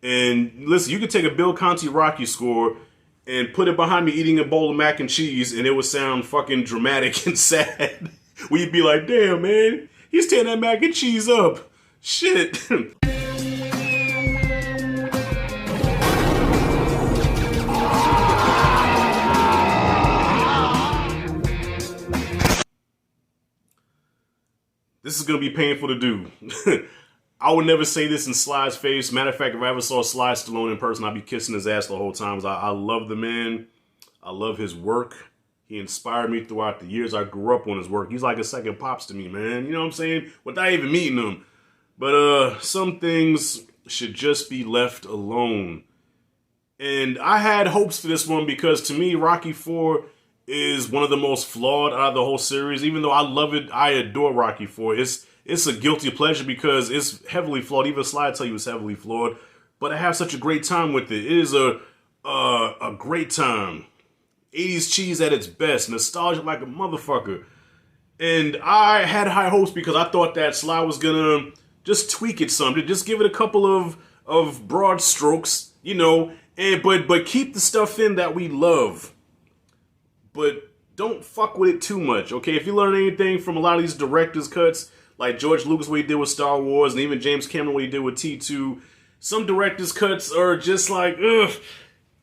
And listen, you could take a Bill Conti Rocky score and put it behind me eating a bowl of mac and cheese, and it would sound fucking dramatic and sad. We'd be like, damn, man, he's tearing that mac and cheese up. Shit. This is going to be painful to do. I would never say this in Sly's face. Matter of fact, if I ever saw Sly Stallone in person, I'd be kissing his ass the whole time. I love the man. I love his work. He inspired me throughout the years I grew up on his work. He's like a second pops to me, man. You know what I'm saying? Without even meeting him. But some things should just be left alone. And I had hopes for this one because to me, Rocky IV is one of the most flawed out of the whole series. Even though I love it, I adore Rocky IV. It's a guilty pleasure because it's heavily flawed. Even Sly tell you it's heavily flawed. But I have such a great time with it. It is a great time. 80s cheese at its best. Nostalgia like a motherfucker. And I had high hopes because I thought that Sly was gonna just tweak it some. Just give it a couple of broad strokes, you know. But keep the stuff in that we love. But don't fuck with it too much, okay? If you learn anything from a lot of these director's cuts, like George Lucas, what he did with Star Wars, and even James Cameron, what he did with T2, some director's cuts are just like, ugh.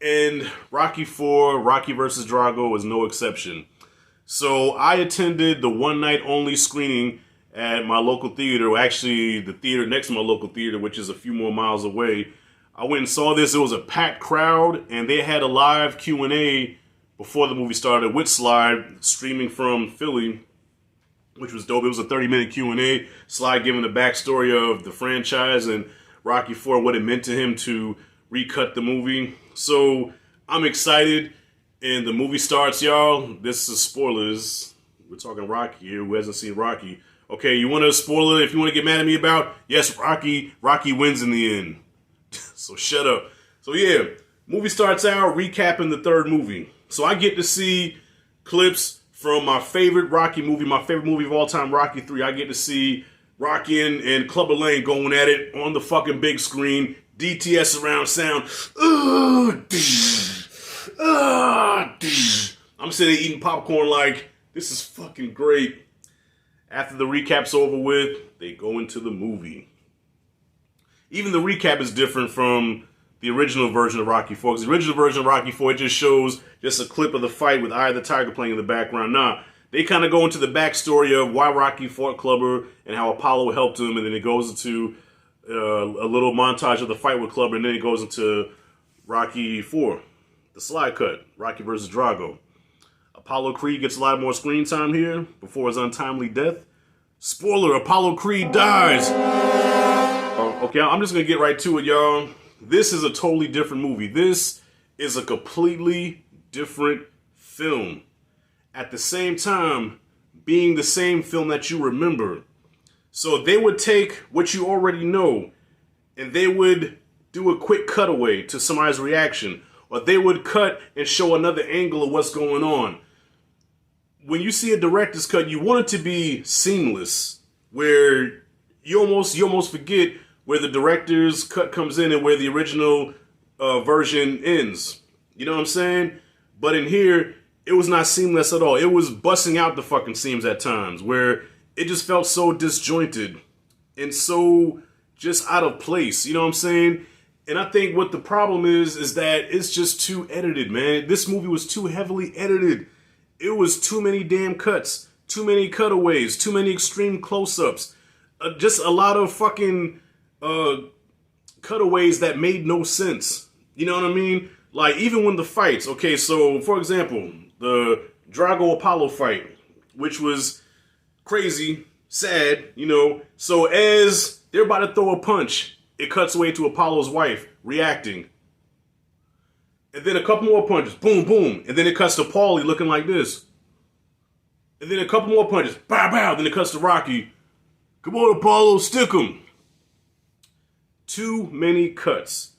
And Rocky IV, Rocky vs. Drago is no exception. So I attended the one-night only screening at my local theater, actually the theater next to my local theater, which is a few more miles away. I went and saw this. It was a packed crowd, and they had a live Q&A before the movie started with Sly streaming from Philly, which was dope. It was a 30-minute Q&A. Sly giving the backstory of the franchise and Rocky IV, what it meant to him to recut the movie. So I'm excited, and the movie starts, y'all. This is spoilers. We're talking Rocky here. Who hasn't seen Rocky? Okay, you want a spoiler if you want to get mad at me about? Yes, Rocky wins in the end. So shut up. So yeah, movie starts out recapping the third movie. So I get to see clips from my favorite Rocky movie, my favorite movie of all time, Rocky 3. I get to see Rocky and Clubber Lang going at it on the fucking big screen. DTS surround sound. I'm sitting there eating popcorn like, this is fucking great. After the recap's over with, they go into the movie. Even the recap is different from the original version of Rocky IV. Because the original version of Rocky IV, it just shows just a clip of the fight with Eye of the Tiger playing in the background. Nah, they kind of go into the backstory of why Rocky fought Clubber and how Apollo helped him. And then it goes into a little montage of the fight with Clubber. And then it goes into Rocky IV, the Sly cut, Rocky versus Drago. Apollo Creed gets a lot more screen time here before his untimely death. Spoiler, Apollo Creed dies. Okay, I'm just going to get right to it, y'all. This is a totally different movie. This is a completely different film. At the same time, being the same film that you remember. So they would take what you already know, and they would do a quick cutaway to somebody's reaction. Or they would cut and show another angle of what's going on. When you see a director's cut, you want it to be seamless, where you almost forget where the director's cut comes in and where the original version ends. You know what I'm saying? But in here, it was not seamless at all. It was busting out the fucking seams at times, where it just felt so disjointed and so just out of place. You know what I'm saying? And I think what the problem is that it's just too edited, man. This movie was too heavily edited. It was too many damn cuts, too many cutaways, too many extreme close-ups. Just a lot of fucking cutaways that made no sense. You know what I mean? Like, even when the fights, okay, so, for example, the Drago-Apollo fight, which was crazy, sad, you know. So as they're about to throw a punch, it cuts away to Apollo's wife reacting. And then a couple more punches, boom, boom. And then it cuts to Paulie looking like this. And then a couple more punches, bow, bow. Then it cuts to Rocky. Come on, Apollo, stick him. Too many cuts.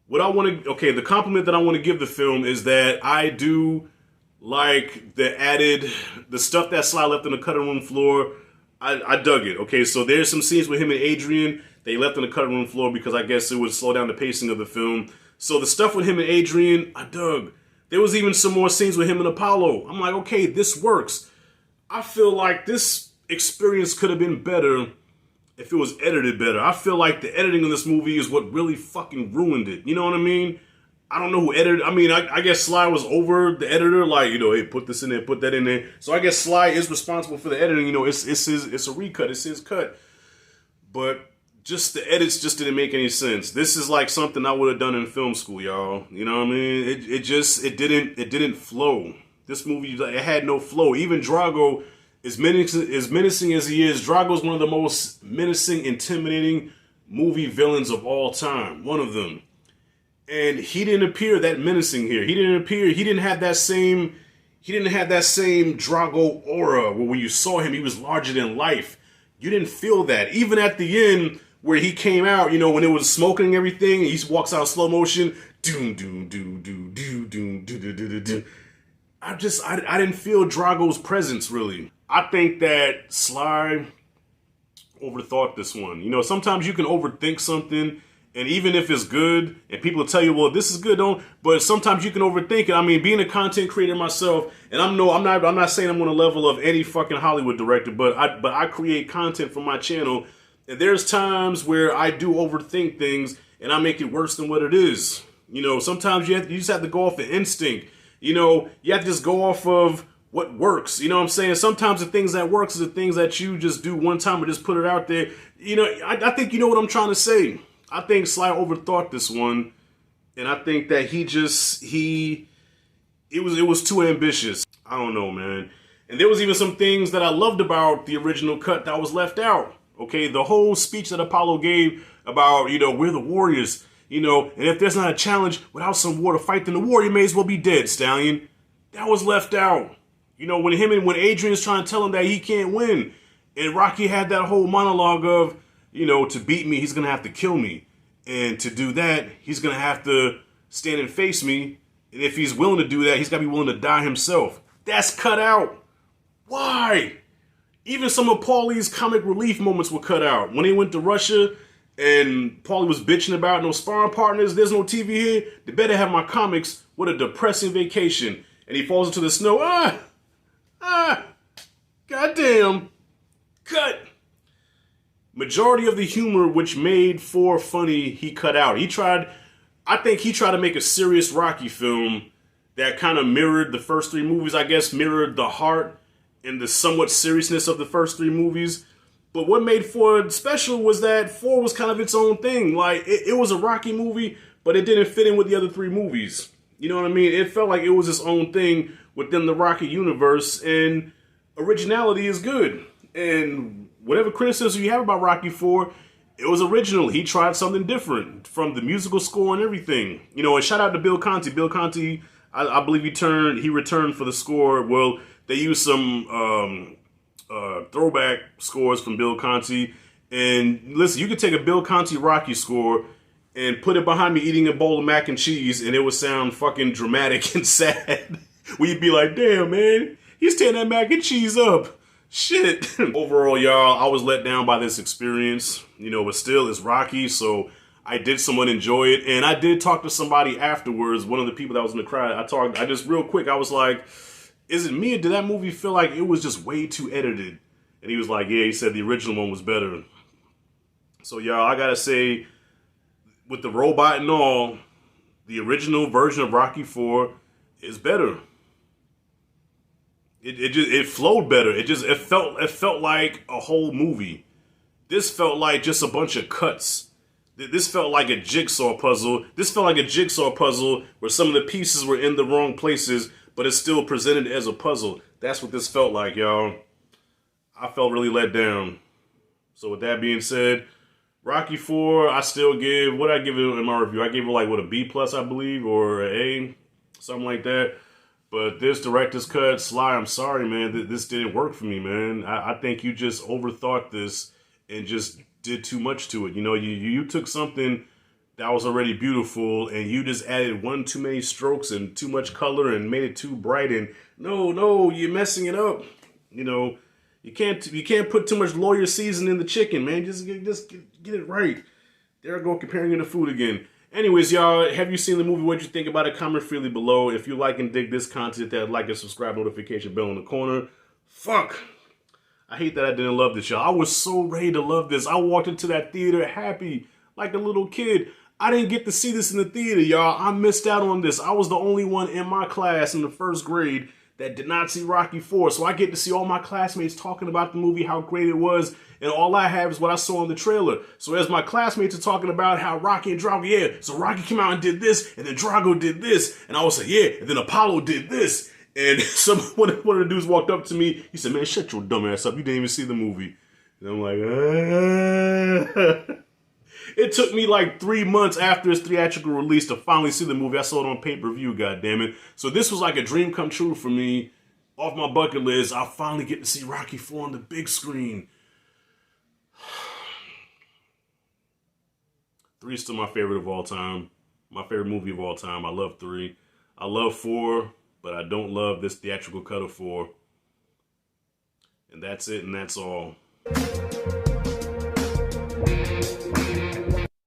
The compliment that I want to give the film is that I do like the stuff that Sly left on the cutting room floor. I dug it. Okay, so there's some scenes with him and Adrian They left on the cutting room floor because I guess it would slow down the pacing of the film. So the stuff with him and Adrian, I dug. There was even some more scenes with him and Apollo. I'm like, okay, this works. I feel like this experience could have been better if it was edited better. I feel like the editing of this movie is what really fucking ruined it. You know what I mean? I don't know who edited. I mean, I guess Sly was over the editor. Like, you know, hey, put this in there, put that in there. So I guess Sly is responsible for the editing. You know, it's a recut. It's his cut. But just the edits just didn't make any sense. This is like something I would have done in film school, y'all. You know what I mean? It didn't flow. This movie, it had no flow. Even Drago, as menacing as he is, Drago is one of the most menacing, intimidating movie villains of all time. One of them. And he didn't appear that menacing here. He didn't have that same Drago aura where when you saw him, he was larger than life. You didn't feel that. Even at the end, where he came out, you know, when it was smoking and everything, and he walks out slow motion, doom, doom, doom, doom, doom, doom, doom, doom, doom, doom. I didn't feel Drago's presence, really. I think that Sly overthought this one. You know, sometimes you can overthink something, and even if it's good, and people tell you, well, this is good, but sometimes you can overthink it. I mean, being a content creator myself, and I'm not saying I'm on a level of any fucking Hollywood director, but I create content for my channel, and there's times where I do overthink things, and I make it worse than what it is. You know, sometimes you just have to go off of instinct. You know, you have to just go off of what works. You know what I'm saying? Sometimes the things that works is the things that you just do one time or just put it out there. You know, I think you know what I'm trying to say. I think Sly overthought this one, and I think that it was too ambitious. I don't know, man. And there was even some things that I loved about the original cut that was left out. Okay, the whole speech that Apollo gave about, you know, we're the warriors, you know, and if there's not a challenge without some war to fight, then the warrior may as well be dead, Stallion. That was left out. You know, when Adrian's trying to tell him that he can't win, and Rocky had that whole monologue of, you know, to beat me, he's going to have to kill me. And to do that, he's going to have to stand and face me. And if he's willing to do that, he's got to be willing to die himself. That's cut out. Why? Even some of Paulie's comic relief moments were cut out. When he went to Russia and Paulie was bitching about no sparring partners, there's no TV here, they better have my comics. What a depressing vacation. And he falls into the snow. Goddamn. Cut. Majority of the humor which made 4 funny, he cut out. I think he tried to make a serious Rocky film that kind of mirrored the first 3 movies, I guess, mirrored the heart and the somewhat seriousness of the first 3 movies. But what made 4 special was that 4 was kind of its own thing. Like, it was a Rocky movie, but it didn't fit in with the other 3 movies. You know what I mean? It felt like it was its own thing within the Rocky universe, and originality is good. And whatever criticism you have about Rocky 4, it was original. He tried something different from the musical score and everything. You know, and shout out to Bill Conti. Bill Conti, I believe he returned for the score. Well, they used some throwback scores from Bill Conti. And listen, you could take a Bill Conti Rocky score and put it behind me eating a bowl of mac and cheese, and it would sound fucking dramatic and sad. Where you'd be like, damn, man, he's tearing that mac and cheese up. Shit. Overall, y'all, I was let down by this experience. You know, but still, it's Rocky, so I did somewhat enjoy it. And I did talk to somebody afterwards, one of the people that was in the crowd. I just real quick, I was like, is it me or did that movie feel like it was just way too edited? And he was like, yeah, he said the original one was better. So, y'all, I gotta say, with the robot and all, the original version of Rocky 4 is better. It flowed better. It felt like a whole movie. This felt like just a bunch of cuts. This felt like a jigsaw puzzle. This felt like a jigsaw puzzle where some of the pieces were in the wrong places, but it's still presented as a puzzle. That's what this felt like, y'all. I felt really let down. So with that being said, Rocky 4, I still give, what did I give it in my review? I gave it like, what, a B+, I believe, or an A, something like that. But this director's cut, Sly, I'm sorry, man, this didn't work for me, man. I think you just overthought this and just did too much to it. You know, you took something that was already beautiful and you just added one too many strokes and too much color and made it too bright. And no, you're messing it up. You know, You can't put too much lawyer season in the chicken, man. Just get it right. There I go, comparing it to food again. Anyways, y'all, have you seen the movie? What you think about it? Comment freely below. If you like and dig this content, that like and subscribe, notification bell in the corner. Fuck. I hate that I didn't love this, y'all. I was so ready to love this. I walked into that theater happy, like a little kid. I didn't get to see this in the theater, y'all. I missed out on this. I was the only one in my class in the first grade that did not see Rocky IV. So I get to see all my classmates talking about the movie, how great it was, and all I have is what I saw in the trailer. So as my classmates are talking about how Rocky and Drago, yeah, so Rocky came out and did this, and then Drago did this, and I was like, yeah, and then Apollo did this. And one of the dudes walked up to me, he said, man, shut your dumb ass up, you didn't even see the movie. And I'm like, It took me like 3 months after its theatrical release to finally see the movie. I saw it on pay-per-view, goddammit. So this was like a dream come true for me. Off my bucket list, I'll finally get to see Rocky IV on the big screen. 3 is still my favorite of all time. My favorite movie of all time. I love 3. I love 4, but I don't love this theatrical cut of 4. And that's it, and that's all.